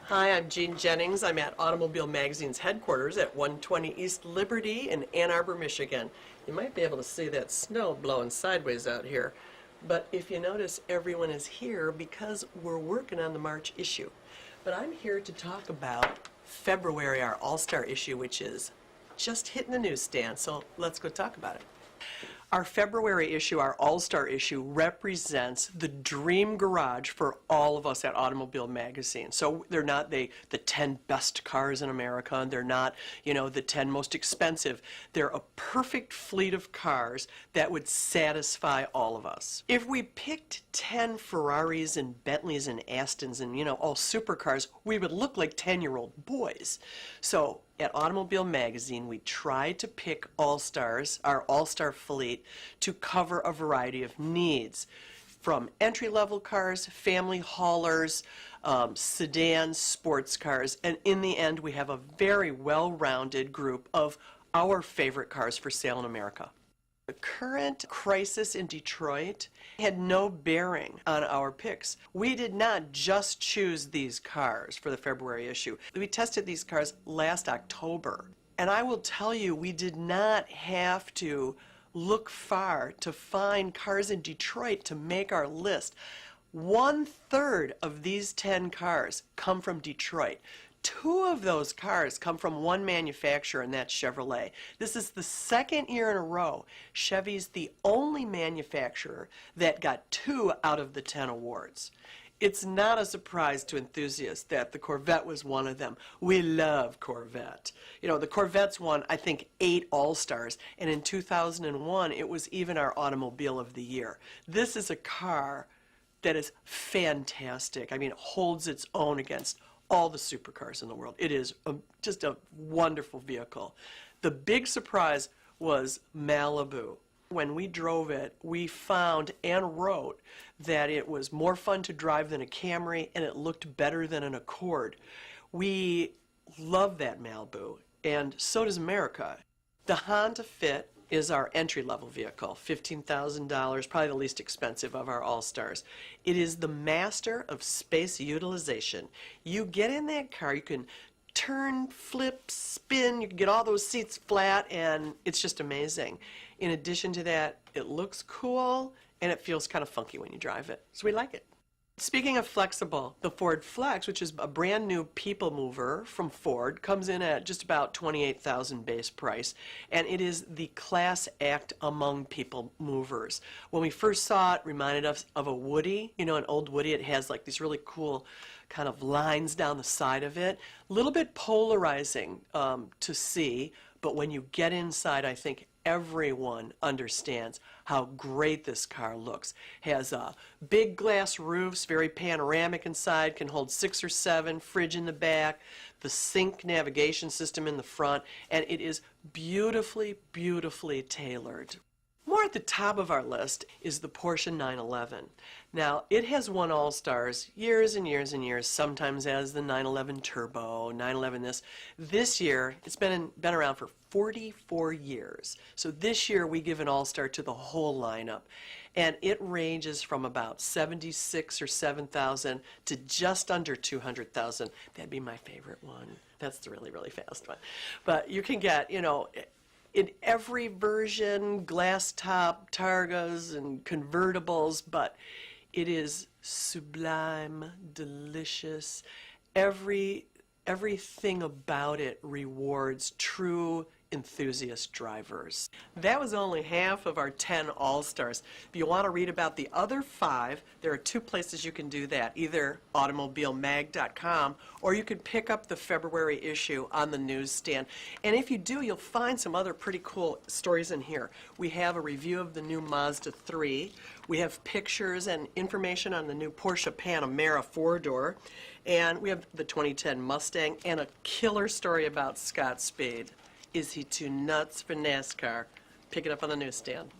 Hi, I'm Jennings. I'm at Automobile Magazine's headquarters at 120 East Liberty in Ann Arbor, Michigan. You might be able to see that snow blowing sideways out here. But if you notice, everyone is here because we're working on the March issue. But I'm here to talk about February, our All-Star issue, which is just hitting the newsstand. So let's go talk about it. Our February issue, our All-Star issue, represents the dream garage for all of us at Automobile Magazine. So they're not the 10 best cars in America, and they're not, the 10 most expensive. They're a perfect fleet of cars that would satisfy all of us. If we picked 10 Ferraris and Bentleys and Astons and, all supercars, we would look like 10-year-old boys. So at Automobile Magazine, we try to pick all-stars, our all-star fleet, to cover a variety of needs, from entry-level cars, family haulers, sedans, sports cars, and in the end, we have a very well-rounded group of our favorite cars for sale in America. The current crisis in Detroit had no bearing on our picks. We did not just choose these cars for the February issue. We tested these cars last October. And I will tell you, we did not have to look far to find cars in Detroit to make our list. 1/3 of these 10 cars come from Detroit. 2 of those cars come from one manufacturer, and that's Chevrolet. This is the second year in a row Chevy's the only manufacturer that got 2 out of the 10 awards. It's not a surprise to enthusiasts that the Corvette was one of them. We love Corvette. The Corvette's won, I think, 8 All-Stars, and in 2001 it was even our Automobile of the Year. This is a car that is fantastic. I mean, it holds its own against all the supercars in the world. It is just a wonderful vehicle. The big surprise was Malibu. When we drove it, we found and wrote that it was more fun to drive than a Camry, and it looked better than an Accord. We love that Malibu, and so does America. The Honda Fit is our entry-level vehicle, $15,000, probably the least expensive of our All-Stars. It is the master of space utilization. You get in that car, you can turn, flip, spin, you can get all those seats flat, and it's just amazing. In addition to that, it looks cool, and it feels kind of funky when you drive it, so we like it. Speaking of flexible, the Ford Flex, which is a brand new people mover from Ford, comes in at just about $28,000 base price, and it is the class act among people movers. When we first saw it, it reminded us of a Woody, an old Woody. It has like these really cool kind of lines down the side of it. A little bit polarizing to see, but when you get inside, I think everyone understands how great this car looks. Has big glass roofs, very panoramic inside, can hold 6 or 7, fridge in the back, the sync navigation system in the front, and it is beautifully, beautifully tailored. More at the top of our list is the Porsche 911. Now, it has won All-Stars years and years and years, sometimes as the 911 Turbo, 911 this. This year, it's been around for 44 years. So this year, we give an All-Star to the whole lineup. And it ranges from about 76 or 7,000 to just under 200,000. That'd be my favorite one. That's the really, really fast one. But you can get, in every version, glass top Targas and convertibles, but it is sublime, delicious. Everything about it rewards true enthusiast drivers. That was only half of our 10 All-Stars. If you want to read about the other 5, there are 2 places you can do that, either automobilemag.com or you could pick up the February issue on the newsstand. And if you do, you'll find some other pretty cool stories in here. We have a review of the new Mazda 3. We have pictures and information on the new Porsche Panamera 4-door. And we have the 2010 Mustang and a killer story about Scott Speed. Is he too nuts for NASCAR? Pick it up on the newsstand.